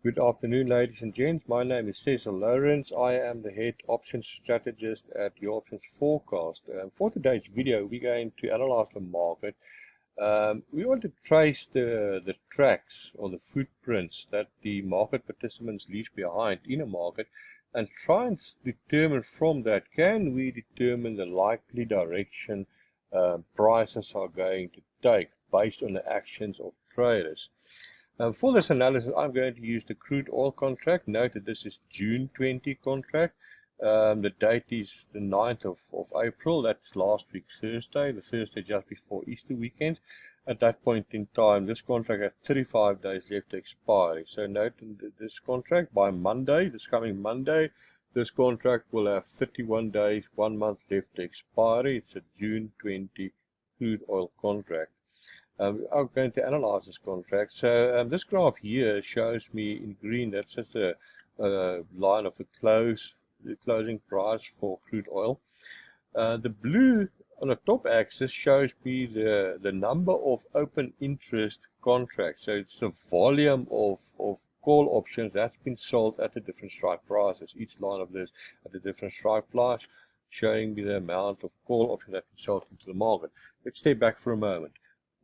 Good afternoon, ladies and gents. My name is Cecil Lawrence. I am the head options strategist at the Options Forecast. For today's video, we're going to analyze the market. We want to trace the tracks or the footprints that the market participants leave behind in a market and try and determine from that, can we determine the likely direction prices are going to take based on the actions of traders. For this analysis, I'm going to use the crude oil contract. Note that this is June 20 contract. The date is the 9th of April. That's last week Thursday, the Thursday just before Easter weekend. At that point in time, this contract had 35 days left to expiry. So note this contract by Monday, this coming Monday, this contract will have 31 days, 1 month left to expiry. It's a June 20 crude oil contract. I'm going to analyze this contract. So this graph here shows me in green, that's just a line of the closing price for crude oil. The blue on the top axis shows me the number of open interest contracts. So it's the volume of call options that's been sold at the different strike prices. Each line of this at a different strike price, showing me the amount of call options that have been sold into the market. Let's step back for a moment.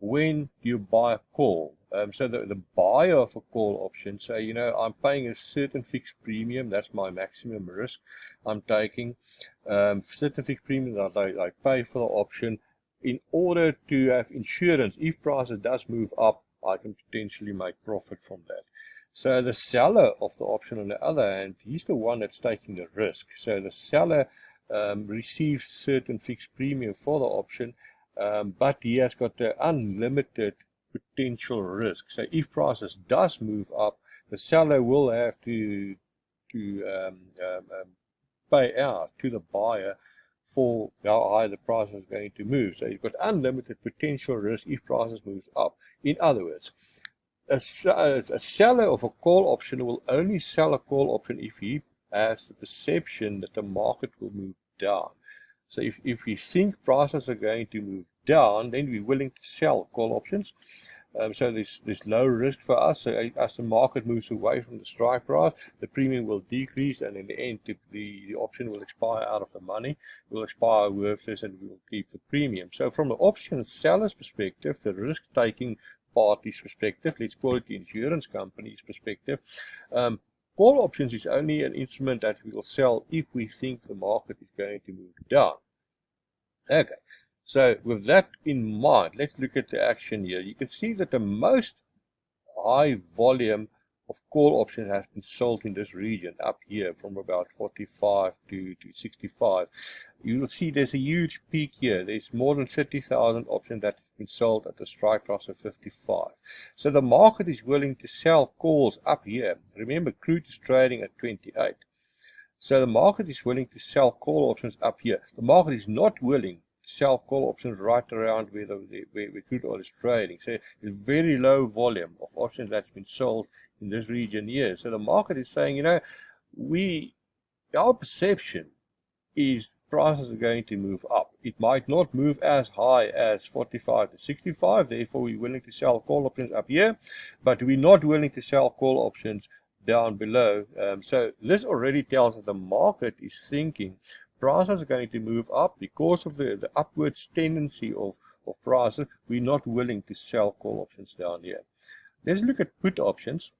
When do you buy a call? So the buyer of a call option, so I'm paying a certain fixed premium, that's my maximum risk I'm taking. Certain fixed premium that I pay for the option in order to have insurance. If prices does move up, I can potentially make profit from that. So the seller of the option, on the other hand, he's the one that's taking the risk. So the seller receives certain fixed premium for the option, but he has got the unlimited potential risk. So if prices does move up, the seller will have to pay out to the buyer for how high the price is going to move. So you've got unlimited potential risk if prices move up. In other words, a seller of a call option will only sell a call option if he has the perception that the market will move down. So if we think prices are going to move down, then we're willing to sell call options. So there's low risk for us. So as the market moves away from the strike price, the premium will decrease, and in the end, the option will expire out of the money, it will expire worthless, and we will keep the premium. So from the option seller's perspective, the risk-taking party's perspective, let's call it the insurance company's perspective, call options is only an instrument that we will sell if we think the market is going to move down. Okay, so with that in mind, let's look at the action here. You can see that the most high volume of call options has been sold in this region up here from about 45 to 65. You will see there's a huge peak here. There's more than 30,000 options that have been sold at the strike price of 55. So the market is willing to sell calls up here. Remember, crude is trading at 28. So the market is willing to sell call options up here. The market is not willing to sell call options right around where crude oil is trading. So there's very low volume of options that's been sold in this region here. So the market is saying, our perception is prices are going to move up. It might not move as high as 45 to 65, therefore we're willing to sell call options up here, but we're not willing to sell call options down below. So this already tells that the market is thinking prices are going to move up because of the upwards tendency of prices. We're not willing to sell call options down here. Let's look at put options.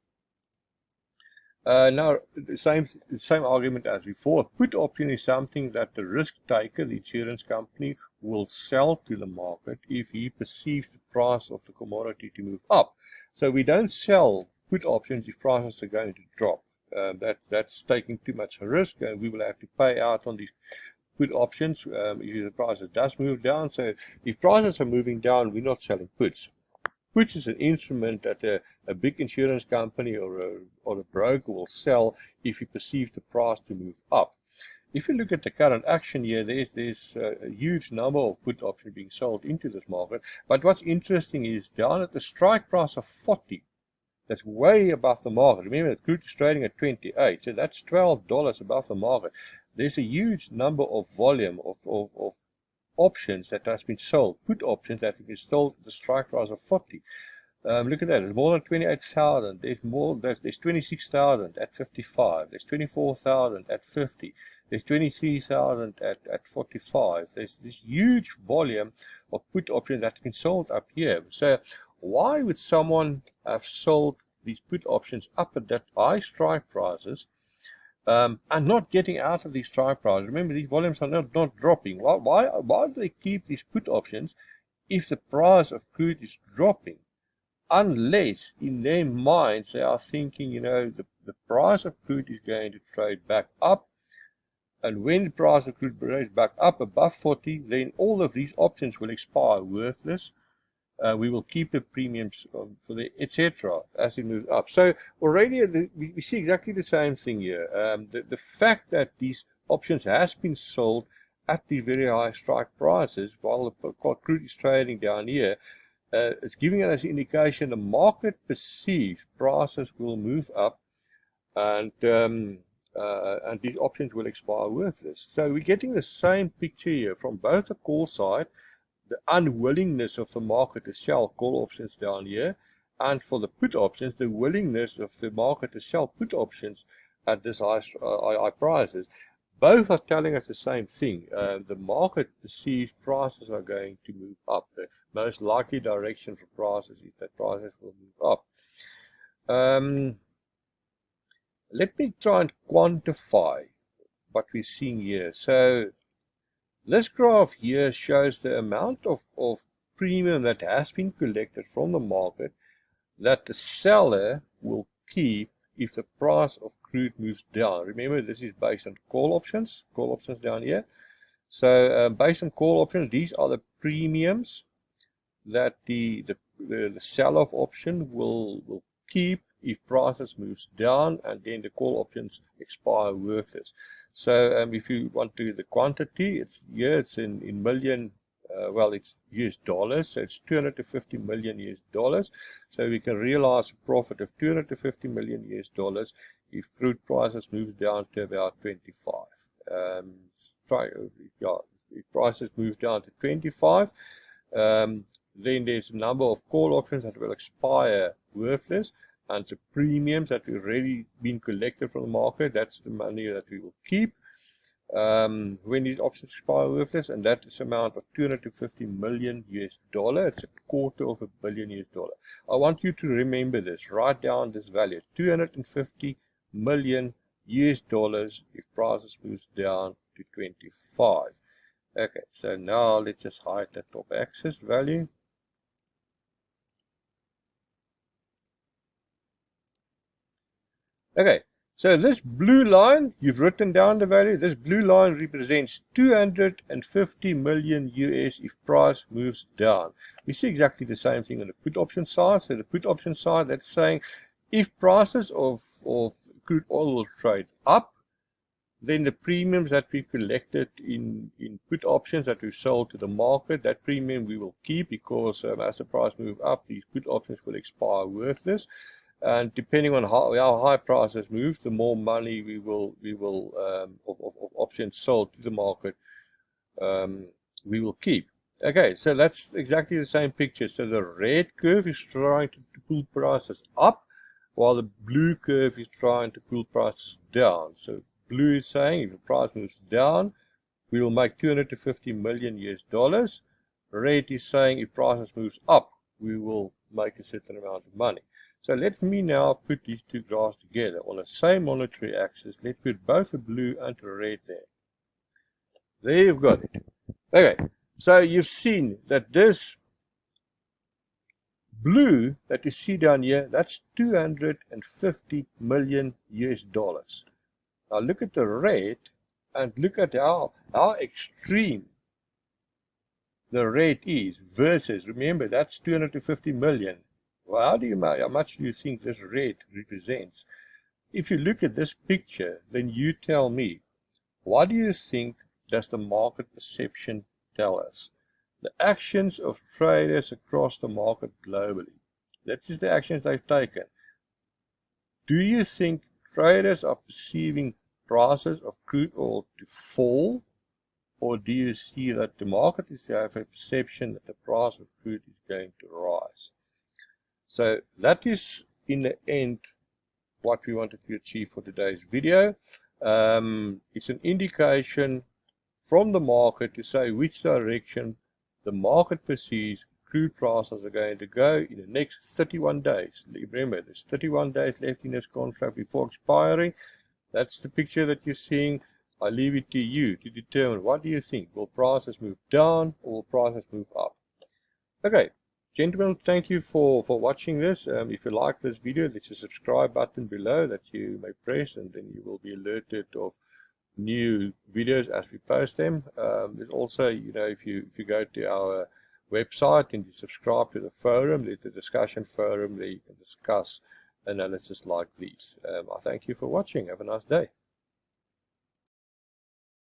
Now, the same argument as before. A put option is something that the risk taker, the insurance company, will sell to the market if he perceives the price of the commodity to move up. So we don't sell put options if prices are going to drop. That's taking too much risk. We will have to pay out on these put options if the prices does move down. So if prices are moving down, we're not selling puts. Puts is an instrument that a big insurance company or a broker will sell if he perceives the price to move up. If you look at the current action here, there's a huge number of put options being sold into this market. But what's interesting is down at the strike price of 40, that's way above the market. Remember, the crude is trading at 28, so that's $12 above the market. There's a huge number of volume of options that has been sold, put options that have been sold at the strike price of 40. Look at that. There's more than 28,000. There's 26,000 at 55. There's 24,000 at 50. There's 23,000 at 45. There's this huge volume of put options that can be sold up here. So why would someone have sold these put options up at that high strike prices and not getting out of these strike prices? Remember, these volumes are not dropping. Why do they keep these put options if the price of crude is dropping? Unless in their minds they are thinking, the price of crude is going to trade back up. And when the price of crude trades back up above 40, then all of these options will expire worthless. We will keep the premiums for the etc. as it moves up. So already we see exactly the same thing here. The fact that these options has been sold at the very high strike prices while the crude is trading down here, it's giving us an indication the market perceives prices will move up, and these options will expire worthless. So we're getting the same picture here from both the call side, the unwillingness of the market to sell call options down here, and for the put options, the willingness of the market to sell put options at this high prices. Both are telling us the same thing. The market perceives prices are going to move up. The most likely direction for prices is that prices will move up. Let me try and quantify what we're seeing here. So this graph here shows the amount of premium that has been collected from the market that the seller will keep if the price of crude moves down. Remember, this is based on call options down here. So based on call options, these are the premiums that the sell-off option will keep if prices moves down, and then the call options expire worthless. So if you want to the quantity, it's in million. Well, it's US dollars, so it's 250 million US dollars. So we can realize a profit of 250 million US dollars if crude prices moves down to about 25. If prices move down to 25, then there's a number of call options that will expire worthless, and the premiums that have already been collected from the market, that's the money that we will keep when these options expire worthless, and that is amount of 250 million US dollar. It's $250 million US dollar. I want you to remember this. Write down this value, 250 million US dollars if prices moves down to 25. Okay, so now let's just hide that top axis value. Okay, so this blue line, you've written down the value. This blue line represents 250 million US if price moves down. We see exactly the same thing on the put option side. So the put option side, that's saying if prices of crude oil will trade up, then the premiums that we collected in put options that we've sold to the market, that premium we will keep, because as the price moves up, these put options will expire worthless. And depending on how high prices move, the more money we will of options sold to the market we will keep. Okay, so that's exactly the same picture. So the red curve is trying to pull prices up, while the blue curve is trying to pull prices down. So blue is saying if the price moves down, we will make 250 million US dollars. Red is saying if prices moves up, we will make a certain amount of money. So let me now put these two graphs together on the same monetary axis. Let's put both the blue and the red there. There you've got it. Okay, so you've seen that this blue that you see down here, that's 250 million US dollars. Now look at the red and look at how extreme the red is versus, remember, that's 250 million. Well, how much do you think this red represents? If you look at this picture, then you tell me, what do you think does the market perception tell us? The actions of traders across the market globally. That is the actions they've taken. Do you think traders are perceiving prices of crude oil to fall, or do you see that the market is have a perception that the price of crude is going to rise? So that is in the end what we wanted to achieve for today's video. It's an indication from the market to say which direction the market perceives crude prices are going to go in the next 31 days. Remember, there's 31 days left in this contract before expiry. That's the picture that you're seeing. I leave it to you to determine, what do you think? Will prices move down or will prices move up? Okay, gentlemen, thank you for watching this. If you like this video, there's a subscribe button below that you may press, and then you will be alerted of new videos as we post them. There's also, if you go to our website and you subscribe to the forum, there's a discussion forum there you can discuss analysis like these. I thank you for watching. Have a nice day.